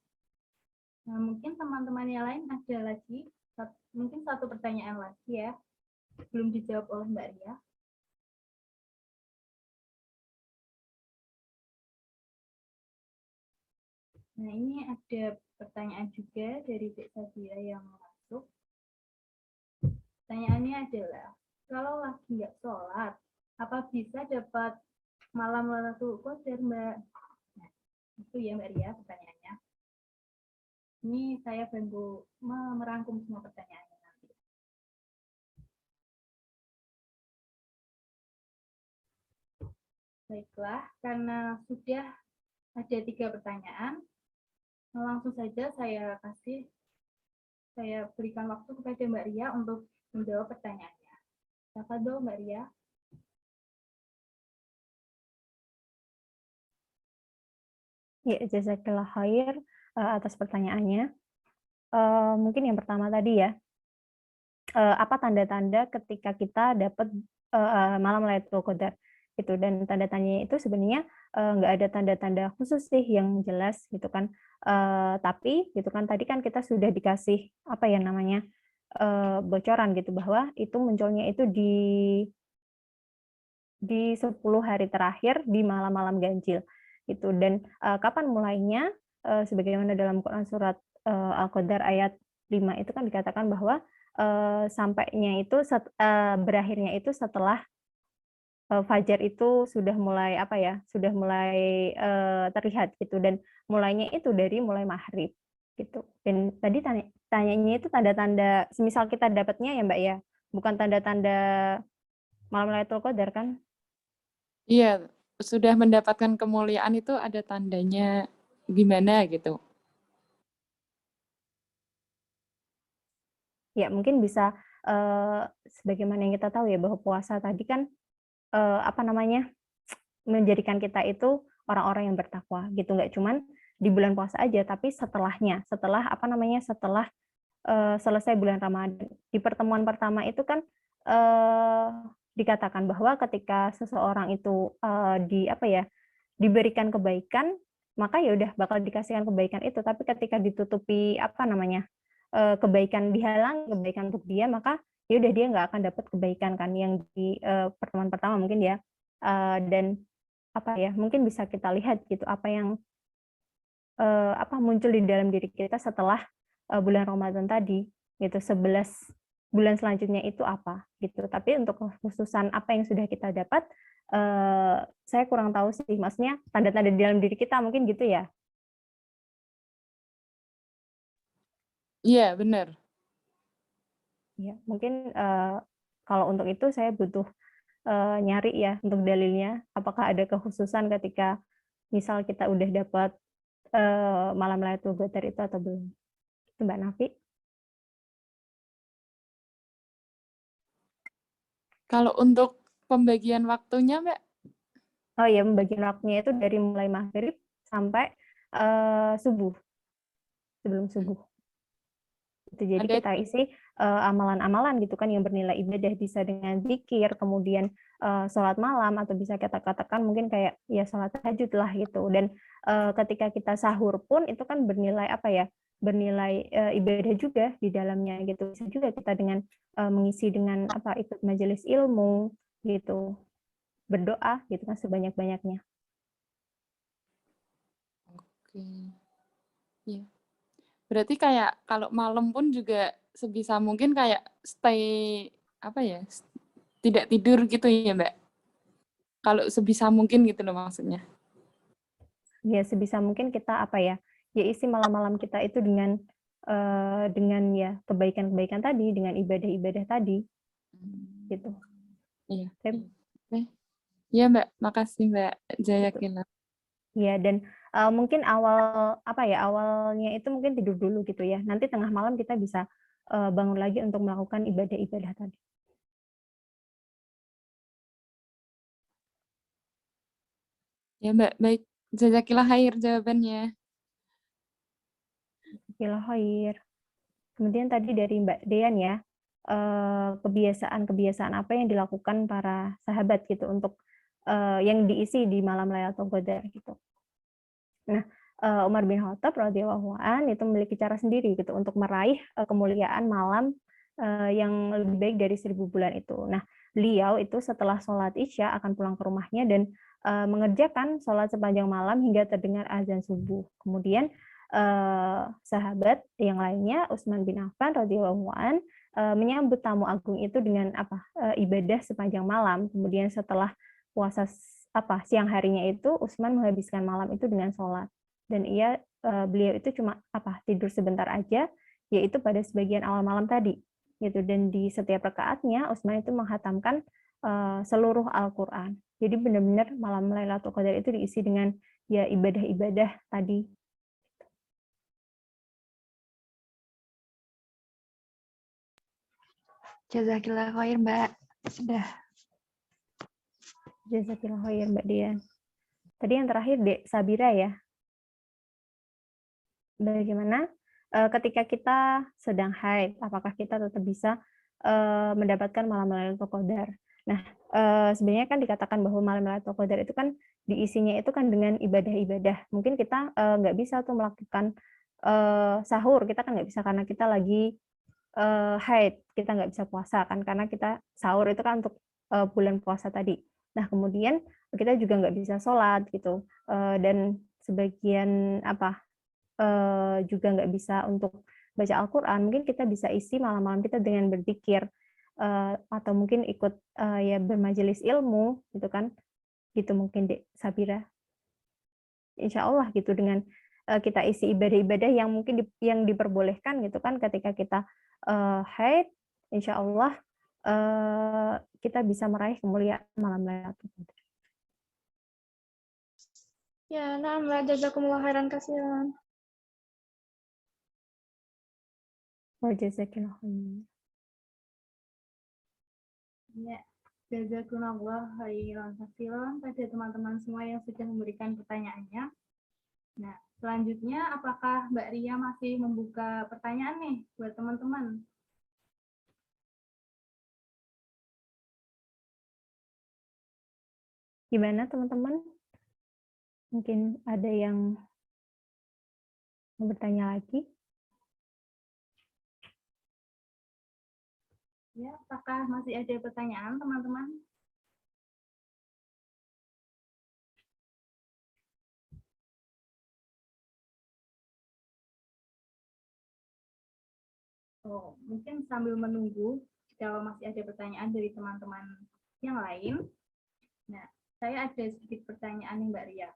Nah, mungkin teman-teman yang lain ada lagi, mungkin satu pertanyaan lagi ya, belum dijawab oleh Mbak Ria. Nah, ini ada pertanyaan juga dari Dek Sabira yang masuk. Pertanyaannya adalah, kalau lagi nggak sholat, apa bisa dapat malam Lailatul Qadar, Mbak? Nah, itu ya Mbak Ria pertanyaannya. Ini saya bantu merangkum semua pertanyaannya nanti. Baiklah, karena sudah ada 3 pertanyaan, langsung saja saya berikan waktu kepada Mbak Ria untuk menjawab pertanyaannya. Siapa dong Mbak Ria? Ya, jazakallah khair atas pertanyaannya. Mungkin yang pertama tadi ya, apa tanda-tanda ketika kita dapat malam Lailatul Qadar itu, dan tanda-tandanya itu sebenarnya nggak ada tanda-tanda khusus sih yang jelas gitu kan, tapi gitu kan tadi kan kita sudah dikasih apa ya namanya bocoran gitu bahwa itu munculnya itu di 10 hari terakhir di malam-malam ganjil gitu. Dan kapan mulainya, sebagaimana dalam Quran surat Al-Qadar ayat 5 itu kan dikatakan bahwa sampainya itu berakhirnya itu setelah fajar itu sudah mulai apa ya, sudah mulai terlihat gitu, dan mulainya itu dari mulai maghrib gitu. Dan tadi tanyanya itu tanda-tanda semisal kita dapatnya ya Mbak ya, bukan tanda-tanda malam Lailatul Qadar kan? Iya, sudah mendapatkan kemuliaan itu ada tandanya gimana gitu. Ya, mungkin bisa sebagaimana yang kita tahu ya bahwa puasa tadi kan menjadikan kita itu orang-orang yang bertakwa gitu, nggak cuman di bulan puasa aja, tapi setelahnya, setelah selesai bulan Ramadan. Di pertemuan pertama itu kan eh, dikatakan bahwa ketika seseorang itu diberikan kebaikan, maka ya udah bakal dikasihkan kebaikan itu. Tapi ketika ditutupi kebaikan dihalang kebaikan untuk dia, maka ya udah dia nggak akan dapat kebaikan kan yang di pertemuan pertama mungkin ya. Dan mungkin bisa kita lihat gitu apa yang muncul di dalam diri kita setelah bulan Ramadan tadi gitu. 11 bulan selanjutnya itu apa gitu. Tapi untuk khususan apa yang sudah kita dapat saya kurang tahu sih, maksudnya tanda-tanda di dalam diri kita mungkin gitu ya. Iya, benar. Ya, mungkin kalau untuk itu saya butuh nyari ya untuk dalilnya, apakah ada kekhususan ketika misal kita udah dapat malam Lailatul Qadar itu atau belum. Itu Mbak Nafi. Kalau untuk pembagian waktunya, Mbak? Oh ya, pembagian waktunya itu dari mulai maghrib sampai subuh, sebelum subuh. Jadi kita isi amalan-amalan gitu kan yang bernilai ibadah, bisa dengan zikir, kemudian sholat malam, atau bisa kita katakan mungkin kayak ya sholat tahajud lah gitu. Dan ketika kita sahur pun itu kan bernilai bernilai ibadah juga di dalamnya gitu. Bisa juga kita dengan mengisi dengan ikut majelis ilmu gitu, berdoa gitu kan sebanyak-banyaknya. Oke. Iya. Berarti kayak kalau malam pun juga sebisa mungkin kayak tidak tidur gitu ya, Mbak? Kalau sebisa mungkin gitu loh maksudnya. Ya, sebisa mungkin kita isi malam-malam kita itu dengan ya kebaikan-kebaikan tadi, dengan ibadah-ibadah tadi gitu. Iya. Iya, Mbak. Makasih, Mbak Jayakila. Ya, dan mungkin awalnya itu mungkin tidur dulu gitu ya. Nanti tengah malam kita bisa bangun lagi untuk melakukan ibadah-ibadah tadi. Ya, Mbak. Baik. Jazakillah khair jawabannya. Jazakillah khair. Kemudian tadi dari Mbak Dean ya, kebiasaan-kebiasaan apa yang dilakukan para sahabat gitu untuk yang diisi di malam Lailatul Qadar gitu. Nah, Umar bin Khattab radhiyallahu an itu memiliki cara sendiri gitu untuk meraih kemuliaan malam yang lebih baik dari 1000 bulan itu. Nah, beliau itu setelah sholat Isya akan pulang ke rumahnya dan mengerjakan sholat sepanjang malam hingga terdengar azan subuh. Kemudian sahabat yang lainnya, Utsman bin Affan radhiyallahu an, menyambut tamu agung itu dengan ibadah sepanjang malam. Kemudian setelah puasa siang harinya itu Utsman menghabiskan malam itu dengan sholat, dan beliau itu cuma tidur sebentar aja, yaitu pada sebagian awal malam tadi gitu. Dan di setiap rakaatnya Utsman itu menghatamkan seluruh Al-Qur'an. Jadi benar-benar malam Lailatul Qadar itu diisi dengan ya ibadah-ibadah tadi. Jazakillah khair, Mbak. Sudah. Jazakillah khair, Mbak Dian. Tadi yang terakhir Dek Sabira ya. Bagaimana ketika kita sedang haid, apakah kita tetap bisa mendapatkan malam Lailatul Qadar? Nah, sebenarnya kan dikatakan bahwa malam Lailatul Qadar itu kan diisinya itu kan dengan ibadah-ibadah. Mungkin kita nggak bisa tuh melakukan sahur, kita kan nggak bisa karena kita lagi haid, kita nggak bisa puasa kan karena kita sahur itu kan untuk bulan puasa tadi. Nah, kemudian kita juga nggak bisa sholat gitu, dan sebagian juga nggak bisa untuk baca Al-Quran. Mungkin kita bisa isi malam-malam kita dengan berzikir, atau mungkin ikut ya bermajelis ilmu gitu kan, gitu mungkin Dek Sabira. Insya Allah gitu, dengan kita isi ibadah-ibadah yang mungkin yang diperbolehkan gitu kan ketika kita haid, insya Allah kita bisa meraih kemuliaan malam Lailatul Qadar. Ya, nah Mbak, jazakumullah khairan kasihan. Wa jazakallahu khairan. Ya, jazakumullah khairan katsiran pada teman-teman semua yang sudah memberikan pertanyaannya. Nah, selanjutnya apakah Mbak Ria masih membuka pertanyaan nih buat teman-teman? Gimana teman-teman? Mungkin ada yang mau bertanya lagi? Ya, apakah masih ada pertanyaan teman-teman? Oh, mungkin sambil menunggu kalau masih ada pertanyaan dari teman-teman yang lain. Nah, saya ada sedikit pertanyaan nih Mbak Ria.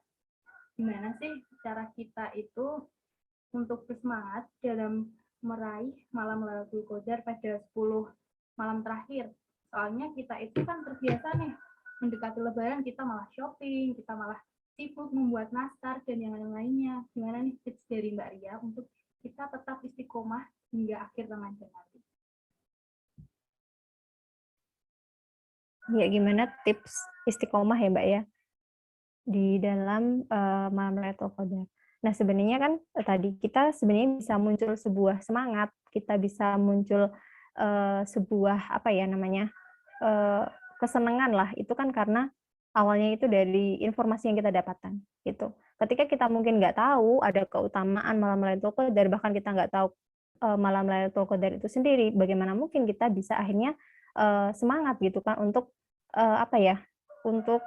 Gimana sih cara kita itu untuk bersemangat dalam meraih malam Lailatul Qadar pada 10 malam terakhir? Soalnya kita itu kan terbiasa nih, mendekati Lebaran kita malah shopping, kita malah sibuk membuat nastar dan yang lain-lainnya. Gimana nih tips dari Mbak Ria untuk kita tetap istiqomah hingga akhir Ramadan nanti? Ya, gimana tips istiqomah ya Mbak ya di dalam malam Lailatul Qadar. Nah, sebenarnya kan tadi kita sebenarnya bisa muncul sebuah semangat, kita bisa muncul sebuah apa ya namanya kesenangan lah. Itu kan karena awalnya itu dari informasi yang kita dapatkan gitu. Ketika kita mungkin nggak tahu ada keutamaan malam Lailatul Qadar, bahkan kita nggak tahu malam Lailatul Qadar itu sendiri, bagaimana mungkin kita bisa akhirnya semangat gitu kan untuk apa ya, untuk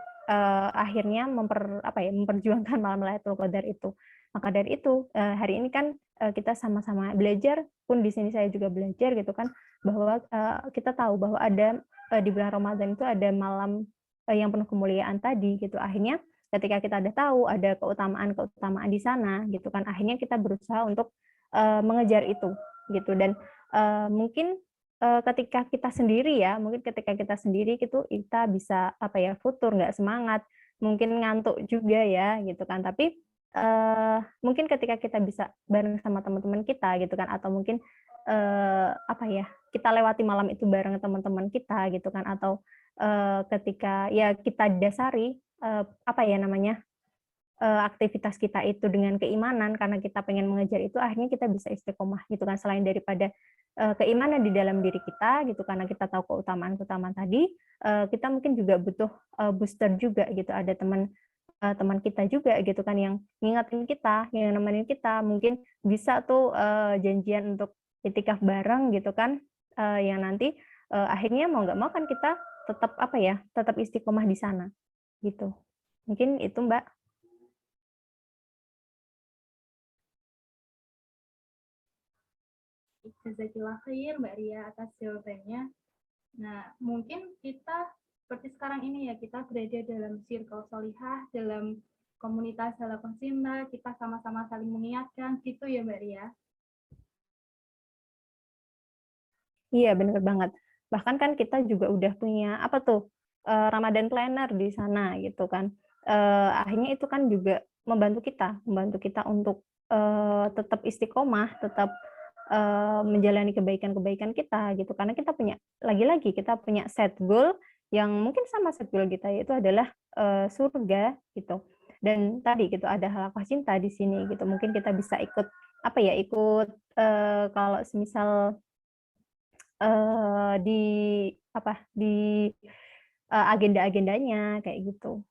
akhirnya memperjuangkan malam Lailatul Qadar itu. Maka dari itu hari ini kan kita sama-sama belajar, pun di sini saya juga belajar gitu kan, bahwa kita tahu bahwa ada di bulan Ramadan itu ada malam yang penuh kemuliaan tadi gitu. Akhirnya ketika kita udah tahu ada keutamaan di sana gitu kan, akhirnya kita berusaha untuk mengejar itu gitu. Dan mungkin ketika kita sendiri gitu kita bisa apa ya, futur, nggak semangat, mungkin ngantuk juga ya gitu kan. Tapi mungkin ketika kita bisa bareng sama teman-teman kita gitu kan, atau mungkin apa ya, kita lewati malam itu bareng teman-teman kita gitu kan, atau ketika ya kita dasari apa ya namanya, aktivitas kita itu dengan keimanan, karena kita pengen mengejar itu, akhirnya kita bisa istiqomah gitu kan. Selain daripada keimanan di dalam diri kita gitu, karena kita tahu keutamaan tadi, kita mungkin juga butuh booster juga gitu. Ada teman kita juga gitu kan yang ngingetin kita, yang nemenin kita, mungkin bisa tuh janjian untuk itikaf bareng gitu kan, yang nanti akhirnya mau nggak mau kan kita tetap apa ya, tetap istiqomah di sana gitu. Mungkin itu Mbak. Jazakallah khair Mbak Ria atas jawabannya. Nah, mungkin kita seperti sekarang ini ya, kita berada dalam circle solihah, dalam komunitas halaman cinta, kita sama-sama saling mengingatkan, gitu ya Mbak Ria? Iya, benar banget. Bahkan kan kita juga udah punya apa tuh, Ramadan Planner di sana gitu kan. Akhirnya itu kan juga membantu kita untuk tetap istiqomah, tetap menjalani kebaikan-kebaikan kita gitu. Karena kita punya, lagi-lagi kita punya set goal yang mungkin sama set goal kita, yaitu adalah surga gitu. Dan tadi gitu ada halaqah cinta di sini gitu. Mungkin kita bisa ikut apa ya, ikut kalau semisal di apa, di agenda-agendanya kayak gitu.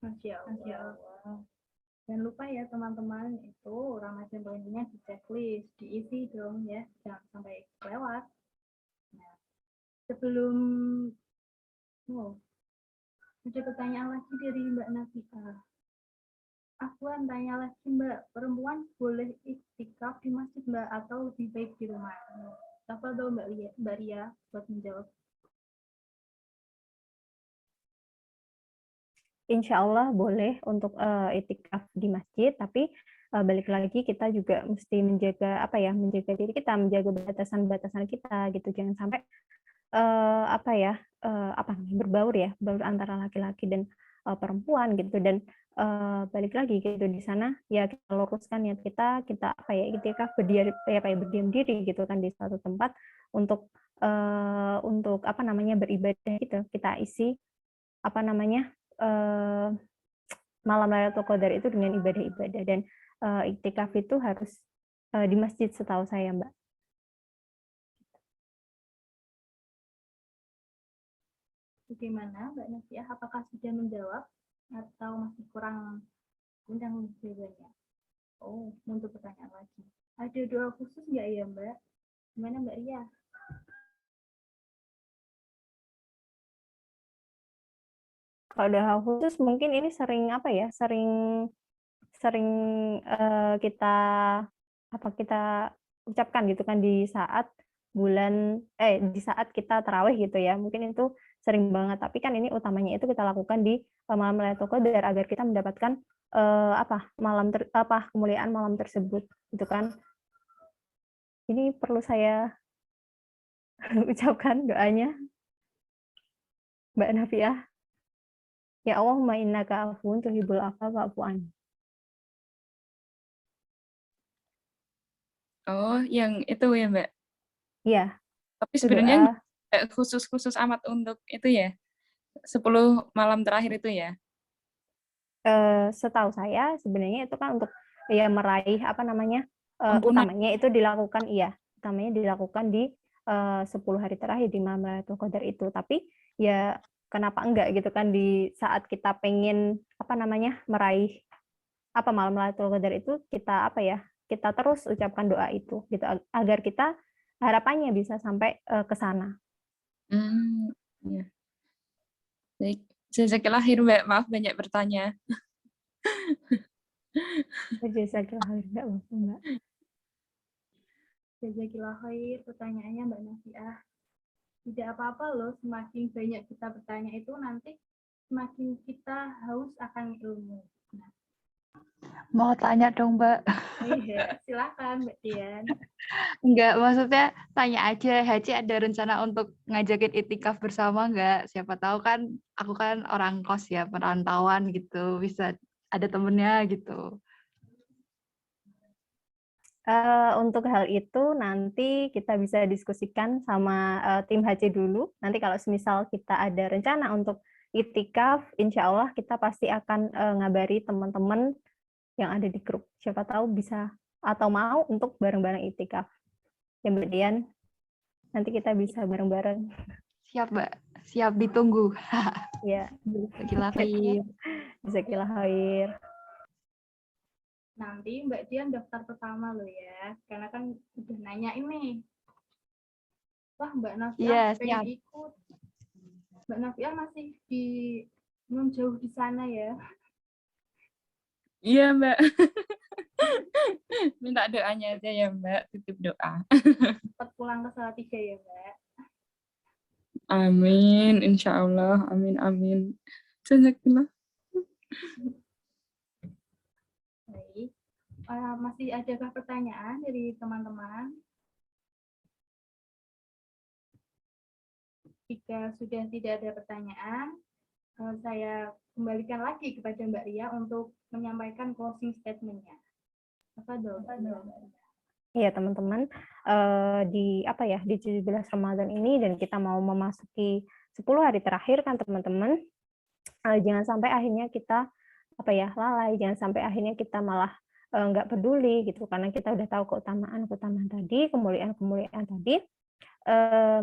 Masya Allah. Jangan lupa ya teman-teman, itu Ramadan poinnya di checklist, diisi dong ya, jangan sampai lewat. Nah, sebelum ada pertanyaan lagi dari Mbak Nafisa. Afwan, tanya lagi Mbak, perempuan boleh iktikaf di masjid Mbak atau lebih baik di rumah? Apa dong Mbak Ria buat menjawab? Insya Allah boleh untuk itikaf di masjid, tapi balik lagi kita juga mesti menjaga apa ya, menjaga diri kita, menjaga batasan-batasan kita gitu. Jangan sampai apa ya, berbaur antara laki-laki dan perempuan gitu. Dan balik lagi gitu di sana ya kita luruskan niat kita apa ya itikaf berdiam diri gitu kan di suatu tempat untuk apa namanya beribadah gitu. Kita isi apa namanya malam Lailatul Qadar itu dengan ibadah-ibadah, dan iktikaf itu harus di masjid setahu saya, Mbak. Bagaimana Mbak Nafiah? Apakah sudah menjawab atau masih kurang undang jawabannya? Oh, untuk pertanyaan lagi. Ada doa khusus nggak ya Mbak? Gimana Mbak Ria? Kalau doa khusus mungkin ini sering apa ya? Sering kita ucapkan gitu kan di saat di saat kita tarawih gitu ya. Mungkin itu sering banget, tapi kan ini utamanya itu kita lakukan di malam Lailatul Qadar agar kita mendapatkan kemuliaan malam tersebut gitu kan. Ini perlu saya ucapkan doanya, Mbak Nafiah. Ya Allahumma innaka afuwun tuhibbul afwa fa'fu anni. Oh, yang itu ya, Mbak. Iya. Tapi sebenarnya nggak khusus amat untuk itu ya. 10 malam terakhir itu ya. Setahu saya sebenarnya itu kan untuk ya meraih apa namanya Ampunan. utamanya dilakukan di 10 hari terakhir di malam Lailatul Qadar itu. Tapi ya kenapa enggak gitu kan di saat kita pengen apa namanya meraih malam Lailatul Qadar itu kita terus ucapkan doa itu gitu agar kita harapannya bisa sampai ke sana. Ya. Baik, jazakillah khair Mbak, maaf banyak bertanya. Jazakillah khair, Mbak. Jazakillah khair, pertanyaannya Mbak Nafiah. Tidak apa-apa loh, semakin banyak kita bertanya itu nanti semakin kita haus akan ilmu. Nah. Mau tanya dong, Mbak. Iya, silakan Mbak Dian. Enggak, maksudnya tanya aja, Haji ada rencana untuk ngajakin itikaf bersama enggak? Siapa tahu kan, aku kan orang kos ya, perantauan gitu, bisa ada temennya gitu. Untuk hal itu nanti kita bisa diskusikan sama tim HC dulu. Nanti kalau semisal kita ada rencana untuk itikaf, insya Allah kita pasti akan ngabari teman-teman yang ada di grup. Siapa tahu bisa atau mau untuk bareng-bareng itikaf. Ya Mbak Dian, nanti kita bisa bareng-bareng. Siap Mbak, siap ditunggu. Ya. Jazakillah khair. Jazakillah khair. Nanti Mbak Dian daftar pertama loh ya, karena kan udah nanya ini. Wah Mbak Nafiah pengen ikut. Mbak Nafiah masih jauh di sana ya. Iya Mbak. Minta doanya aja ya Mbak, titip doa. Cepat pulang ke Salatiga ya Mbak. Amin, insya Allah, amin. Jazakillah. Baik. Masih adakah pertanyaan dari teman-teman? Jika sudah tidak ada pertanyaan, saya kembalikan lagi kepada Mbak Ria untuk menyampaikan closing statement-nya. Iya teman-teman, di 17 Ramadan ini dan kita mau memasuki 10 hari terakhir kan teman-teman, jangan sampai akhirnya kita lalai, jangan sampai akhirnya kita malah nggak peduli gitu, karena kita udah tahu keutamaan tadi, kemuliaan tadi.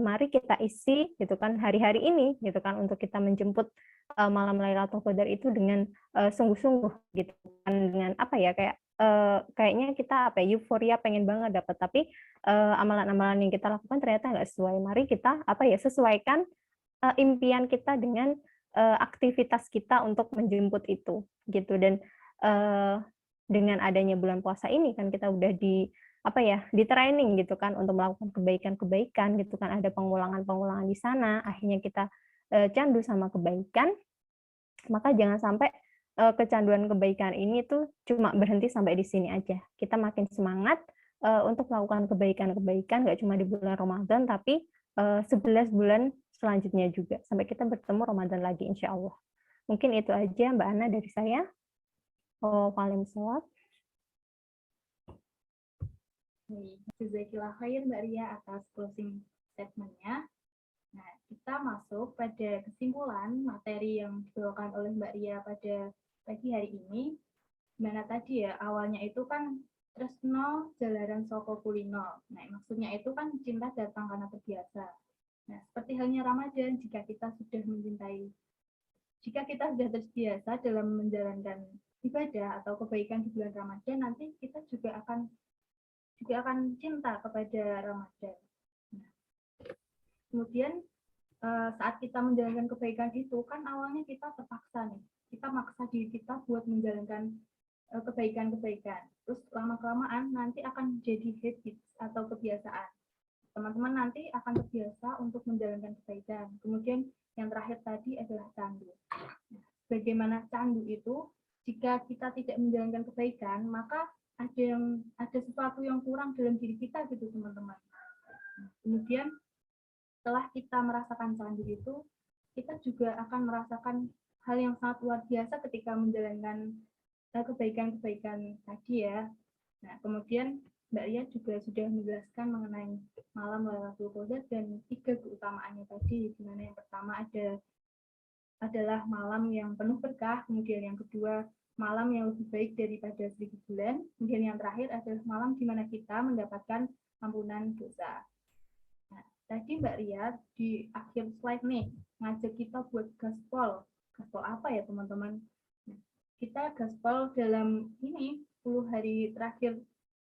Mari kita isi gitu kan hari-hari ini gitu kan untuk kita menjemput malam Lailatul Qadar itu dengan sungguh-sungguh gitu kan, dengan kayaknya kita euforia pengen banget dapat, tapi amalan-amalan yang kita lakukan ternyata nggak sesuai. Mari kita sesuaikan impian kita dengan aktivitas kita untuk menjemput itu gitu. Dan dengan adanya bulan puasa ini kan kita udah di training gitu kan untuk melakukan kebaikan-kebaikan gitu kan, ada pengulangan di sana, akhirnya kita candu sama kebaikan. Maka jangan sampai kecanduan kebaikan ini tuh cuma berhenti sampai di sini aja. Kita makin semangat untuk melakukan kebaikan-kebaikan, nggak cuma di bulan Ramadan, tapi 11 bulan selanjutnya juga, sampai kita bertemu Ramadan lagi insya Allah. Mungkin itu aja Mbak Ana dari saya. Waalaikumsalam. Jazakallah khair Mbak Ria atas closing statement-nya. Nah, kita masuk pada kesimpulan materi yang dibawakan oleh Mbak Ria pada pagi hari ini. Mana tadi ya, awalnya itu kan tresno jalaran soko kulino. Nah, maksudnya itu kan cinta datang karena terbiasa. Nah, seperti halnya Ramadan, jika kita sudah terbiasa dalam menjalankan ibadah atau kebaikan di bulan Ramadan, nanti kita juga akan cinta kepada Ramadan. Nah, kemudian saat kita menjalankan kebaikan itu kan awalnya kita terpaksa nih, kita maksa diri kita buat menjalankan kebaikan-kebaikan. Terus lama-kelamaan nanti akan jadi habit atau kebiasaan. Teman-teman nanti akan terbiasa untuk menjalankan kebaikan. Kemudian yang terakhir tadi adalah candu. Nah, bagaimana candu itu? Jika kita tidak menjalankan kebaikan, maka ada sesuatu yang kurang dalam diri kita gitu teman-teman. Nah, kemudian setelah kita merasakan candu itu, kita juga akan merasakan hal yang sangat luar biasa ketika menjalankan kebaikan-kebaikan tadi ya. Nah, kemudian Mbak Ria juga sudah menjelaskan mengenai malam Lailatul Qadar dan 3 keutamaannya tadi, di mana yang pertama adalah malam yang penuh berkah, kemudian yang kedua malam yang lebih baik daripada 1000 bulan, kemudian yang terakhir adalah malam di mana kita mendapatkan ampunan dosa. Nah, tadi Mbak Ria di akhir slide nih ngajak kita buat gaspol. Gaspol apa ya teman-teman? Nah, kita gaspol dalam ini 10 hari terakhir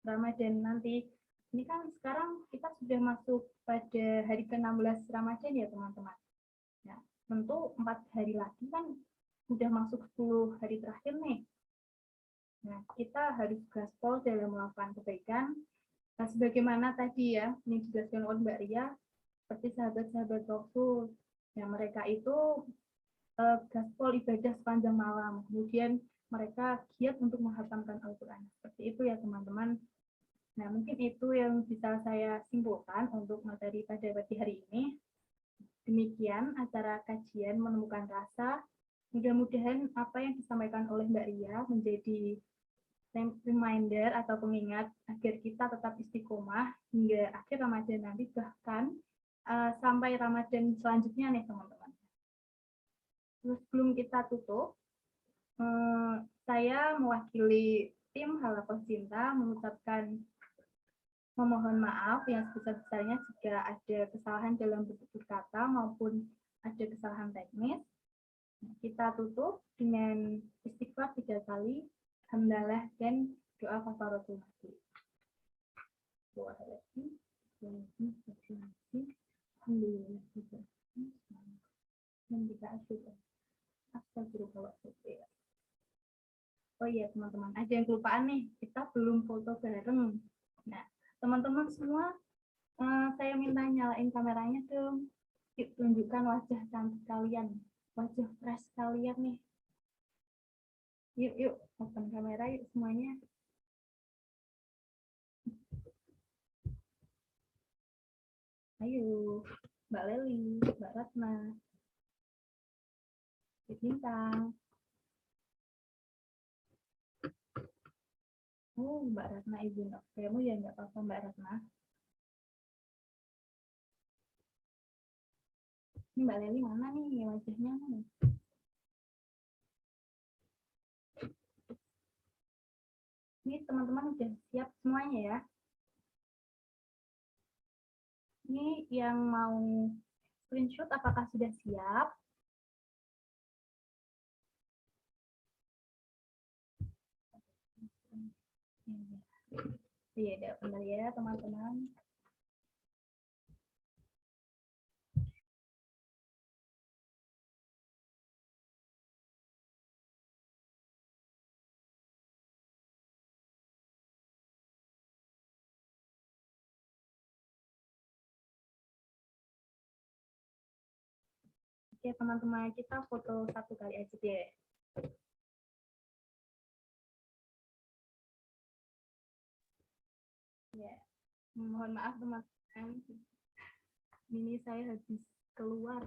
Ramadan nanti. Ini kan sekarang kita sudah masuk pada hari ke-16 Ramadan ya teman-teman. Nah, tentu 4 hari lagi kan sudah masuk 10 hari terakhir nih. Nah, kita harus gaspol dalam melakukan kebaikan. Nah, sebagaimana tadi ya, ini dijelaskan oleh Mbak Ria, seperti sahabat-sahabat Rasul. Yang mereka itu gaspol ibadah sepanjang malam. Kemudian mereka giat untuk menghatamkan Al-Quran. Seperti itu ya teman-teman. Nah, mungkin itu yang bisa saya simpulkan untuk materi pada pagi hari ini. Demikian acara kajian menemukan rasa. Mudah-mudahan apa yang disampaikan oleh Mbak Ria menjadi reminder atau pengingat agar kita tetap istiqomah hingga akhir Ramadan nanti, bahkan sampai Ramadan selanjutnya nih teman-teman. Terus sebelum kita tutup, saya mewakili tim Halakoh Cinta mengucapkan memohon maaf yang sebesar-besarnya jika ada kesalahan dalam tutur kata maupun ada kesalahan teknis. Kita tutup dengan istighfar 3 kali, hamdalah dan doa kafaratul majlis. Oh iya teman-teman, ada yang kelupaan nih, kita belum foto bareng. Nah, teman-teman semua, saya minta nyalain kameranya dong. Yuk, tunjukkan wajah cantik kalian, wajah fresh kalian nih. Yuk, open kamera yuk semuanya. Ayo, Mbak Leli, Mbak Ratna, Bintang. Oh, Mbak Ratna izin kamu ya nggak apa-apa Mbak Ratna. Ini Mbak Leli mana nih wajahnya nih? Ini teman-teman udah siap semuanya ya. Ini yang mau screenshot apakah sudah siap? Iya, benar ya teman-teman. Oke teman-teman, kita foto 1 kali aja deh. Ya, mohon maaf teman-teman. Ini saya habis keluar.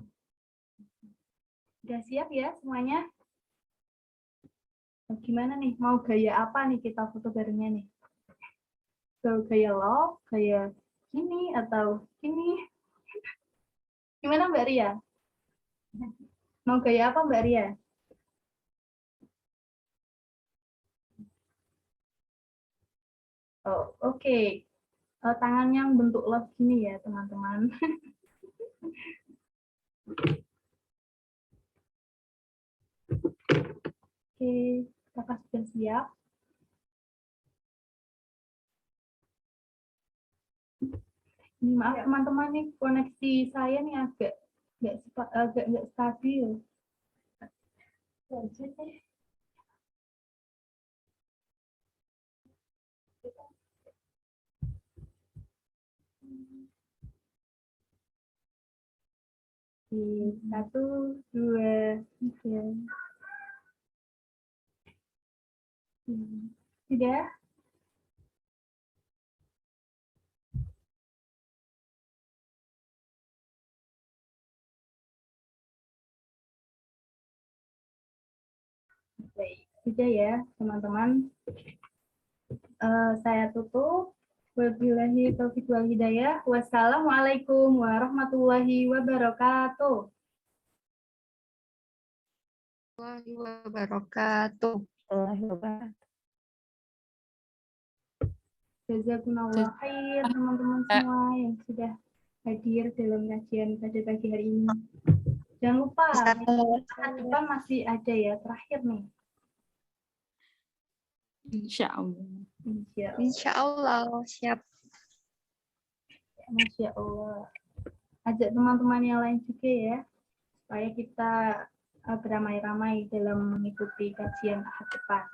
Udah siap ya semuanya? Gimana nih? Mau gaya apa nih kita foto barengnya nih? Gaya love, gaya gini atau gini? Gimana Mbak Ria? Mau gaya apa Mbak Ria? Oh, oke. Tangan yang bentuk love gini ya, teman-teman. Oke, kakak sudah siap. Ini maaf teman-teman nih, koneksi saya nih agak nggak stabil. Satu, dua, tiga. Sudah? Baik, sudah ya teman-teman. Saya tutup. Wabillahi taufiq wal hidayah. Wassalamualaikum warahmatullahi wabarakatuh. Warahmatullahi wabarakatuh. Jazakumullah khair teman-teman semua yang sudah hadir dalam kajian pada pagi hari ini. Jangan lupa, depan masih ada ya, terakhir nih. Insya Allah. Insya Allah, siap. Masya Allah. Ajak teman-teman yang lain juga ya, supaya kita beramai-ramai dalam mengikuti kajian Ahad depan.